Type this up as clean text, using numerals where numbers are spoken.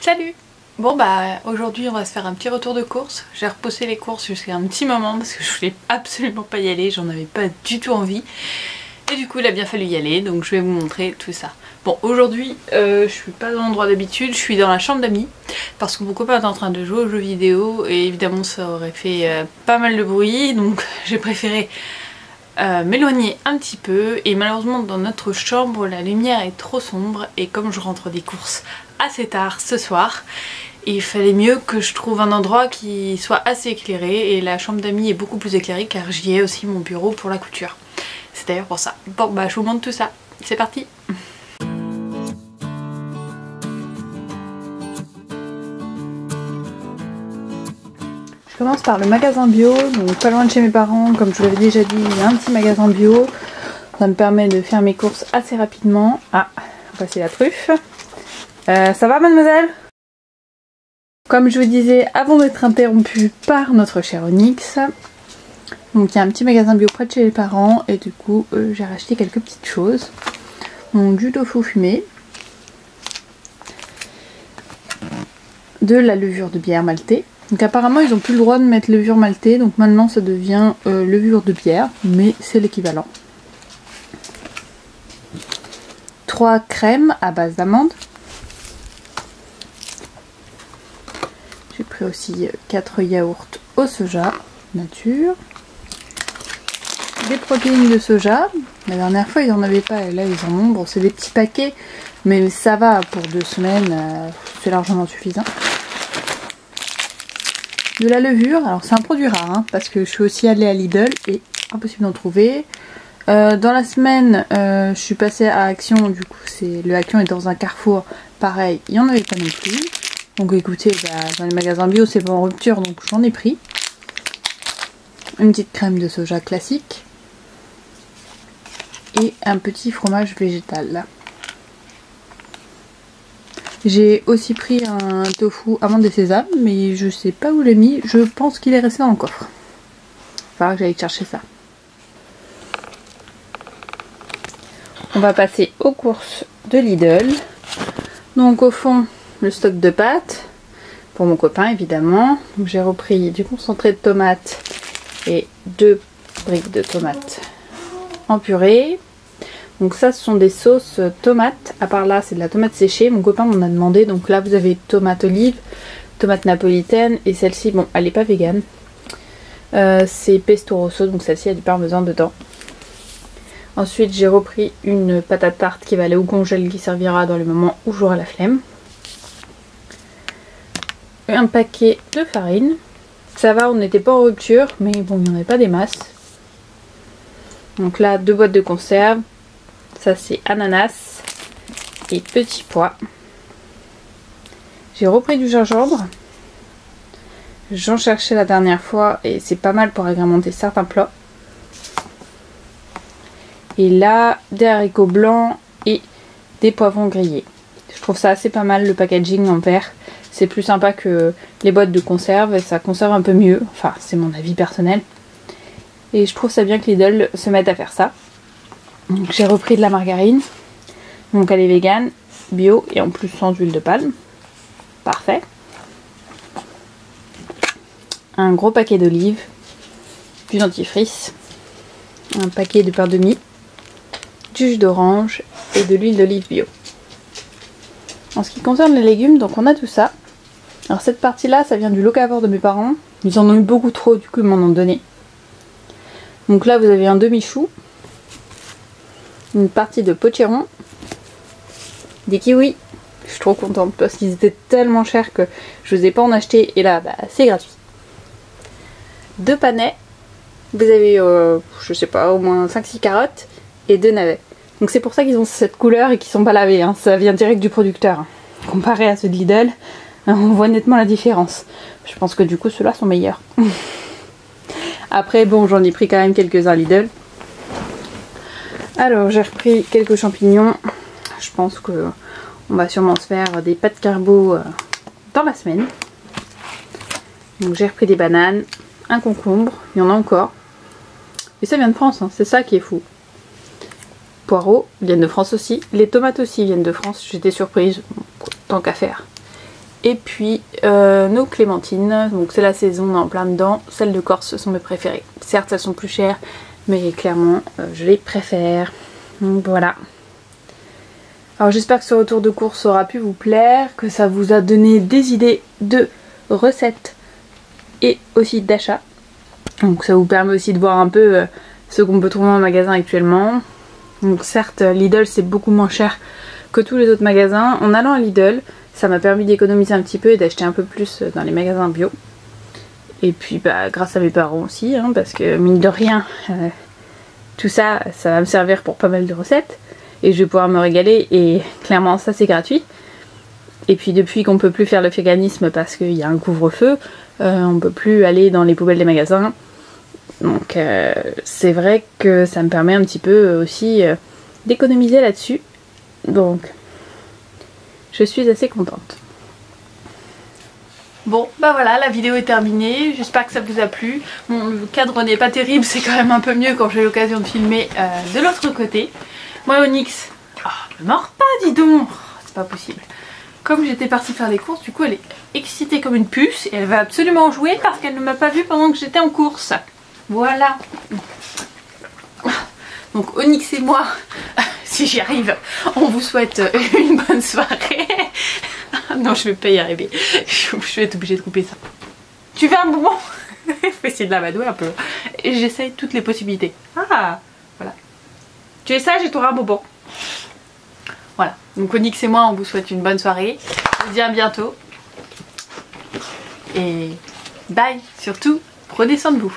Salut! Bon bah aujourd'hui on va se faire un petit retour de course. J'ai repoussé les courses jusqu'à un petit moment parce que je voulais absolument pas y aller, j'en avais pas du tout envie. Et du coup il a bien fallu y aller, donc je vais vous montrer tout ça. Bon aujourd'hui je suis pas dans l'endroit d'habitude, je suis dans la chambre d'amis parce que mon copain est en train de jouer aux jeux vidéo et évidemment ça aurait fait pas mal de bruit, donc j'ai préféré m'éloigner un petit peu. Et malheureusement dans notre chambre la lumière est trop sombre et comme je rentre des courses assez tard ce soir, il fallait mieux que je trouve un endroit qui soit assez éclairé, et la chambre d'amis est beaucoup plus éclairée car j'y ai aussi mon bureau pour la couture. C'est d'ailleurs pour ça. Bon bah je vous montre tout ça, c'est parti. Je commence par le magasin bio, donc pas loin de chez mes parents, comme je vous l'avais déjà dit, il y a un petit magasin bio. Ça me permet de faire mes courses assez rapidement. Ah, voici la truffe. Ça va mademoiselle? Comme je vous disais avant d'être interrompue par notre cher Onyx, donc il y a un petit magasin bio près de chez les parents et du coup j'ai racheté quelques petites choses. Donc du tofu fumé, de la levure de bière maltée. Donc apparemment ils n'ont plus le droit de mettre levure maltée, donc maintenant ça devient levure de bière, mais c'est l'équivalent. 3 crèmes à base d'amandes. J'ai pris aussi 4 yaourts au soja nature. Des protéines de soja. La dernière fois ils n'en avaient pas et là ils en ont. Bon c'est des petits paquets mais ça va pour 2 semaines, c'est largement suffisant. De la levure, alors c'est un produit rare hein, parce que je suis aussi allée à Lidl et impossible d'en trouver. Dans la semaine je suis passée à Action, du coup le Action est dans un carrefour, pareil il n'y en avait pas non plus. Donc écoutez, dans les magasins bio c'est pas en rupture donc j'en ai pris. Une petite crème de soja classique. Et un petit fromage végétal. J'ai aussi pris un tofu amande et sésame mais je sais pas où je l'ai mis, je pense qu'il est resté dans le coffre. Il va falloir que j'aille chercher ça. On va passer aux courses de Lidl. Donc au fond le stock de pâtes pour mon copain évidemment. J'ai repris du concentré de tomates et 2 briques de tomates en purée. Donc ça ce sont des sauces tomates, à part là c'est de la tomate séchée, mon copain m'en a demandé. Donc là vous avez tomate olive, tomate napolitaine et celle-ci, bon elle n'est pas végane, c'est pesto rosso, donc celle-ci a du parmesan dedans. Ensuite j'ai repris une pâte à tarte qui va aller au congèle, qui servira dans les moments où j'aurai la flemme. Un paquet de farine. Ça va, on n'était pas en rupture, mais bon, il n'y en avait pas des masses. Donc là, 2 boîtes de conserve. Ça, c'est ananas et petits pois. J'ai repris du gingembre. J'en cherchais la dernière fois et c'est pas mal pour agrémenter certains plats. Et là, des haricots blancs et des poivrons grillés. Je trouve ça assez pas mal, le packaging en verre. C'est plus sympa que les boîtes de conserve et ça conserve un peu mieux. Enfin, c'est mon avis personnel. Et je trouve ça bien que Lidl se mette à faire ça. J'ai repris de la margarine. Donc elle est végane, bio et en plus sans huile de palme. Parfait. Un gros paquet d'olives, du dentifrice, un paquet de pain de mie, du jus d'orange et de l'huile d'olive bio. En ce qui concerne les légumes, donc on a tout ça. Alors cette partie là ça vient du locavore de mes parents, ils en ont eu beaucoup trop, du coup ils m'en ont donné. Donc là vous avez un demi-chou, une partie de potiron, des kiwis, je suis trop contente parce qu'ils étaient tellement chers que je n'osais pas en acheter et là c'est gratuit. 2 panais, vous avez je sais pas au moins 5-6 carottes et 2 navets. Donc c'est pour ça qu'ils ont cette couleur et qu'ils sont pas lavés, hein. Ça vient direct du producteur. Comparé à ceux de Lidl, on voit nettement la différence. Je pense que du coup ceux-là sont meilleurs. Après bon j'en ai pris quand même quelques-uns Lidl. Alors j'ai repris quelques champignons. Je pense que on va sûrement se faire des pâtes carbo dans la semaine. Donc j'ai repris des bananes, un concombre, il y en a encore. Et ça vient de France, hein. C'est ça qui est fou. Poireaux viennent de France aussi. Les tomates aussi viennent de France. J'étais surprise. Tant qu'à faire. Et puis nos clémentines, donc c'est la saison, on est en plein dedans. Celles de Corse sont mes préférées. Certes elles sont plus chères, mais clairement je les préfère. Donc voilà. Alors j'espère que ce retour de course aura pu vous plaire, que ça vous a donné des idées de recettes et aussi d'achat. Donc ça vous permet aussi de voir un peu ce qu'on peut trouver en magasin actuellement. Donc certes Lidl c'est beaucoup moins cher que tous les autres magasins. En allant à Lidl, ça m'a permis d'économiser un petit peu et d'acheter un peu plus dans les magasins bio. Et puis bah grâce à mes parents aussi, hein, parce que mine de rien, tout ça, ça va me servir pour pas mal de recettes. Et je vais pouvoir me régaler et clairement ça c'est gratuit. Et puis depuis qu'on peut plus faire le véganisme parce qu'il y a un couvre-feu, on peut plus aller dans les poubelles des magasins. Donc c'est vrai que ça me permet un petit peu aussi d'économiser là-dessus. Donc je suis assez contente. Bon bah voilà, la vidéo est terminée, j'espère que ça vous a plu. Bon, le cadre n'est pas terrible, c'est quand même un peu mieux quand j'ai l'occasion de filmer de l'autre côté. Moi Onyx, ne mord pas dis donc, c'est pas possible. Comme j'étais partie faire des courses, du coup elle est excitée comme une puce et elle va absolument jouer parce qu'elle ne m'a pas vue pendant que j'étais en course. Voilà. Donc Onyx et moi, si j'y arrive, on vous souhaite une bonne soirée. Non, je vais pas y arriver. Je vais être obligée de couper ça. Tu veux un bonbon? Il faut essayer de l'amadouer un peu. Et j'essaye toutes les possibilités. Ah, voilà. Tu es sage et tu auras un bonbon. Voilà. Donc Onyx et moi, on vous souhaite une bonne soirée. Je vous dis à bientôt. Et bye. Surtout, prenez soin de vous.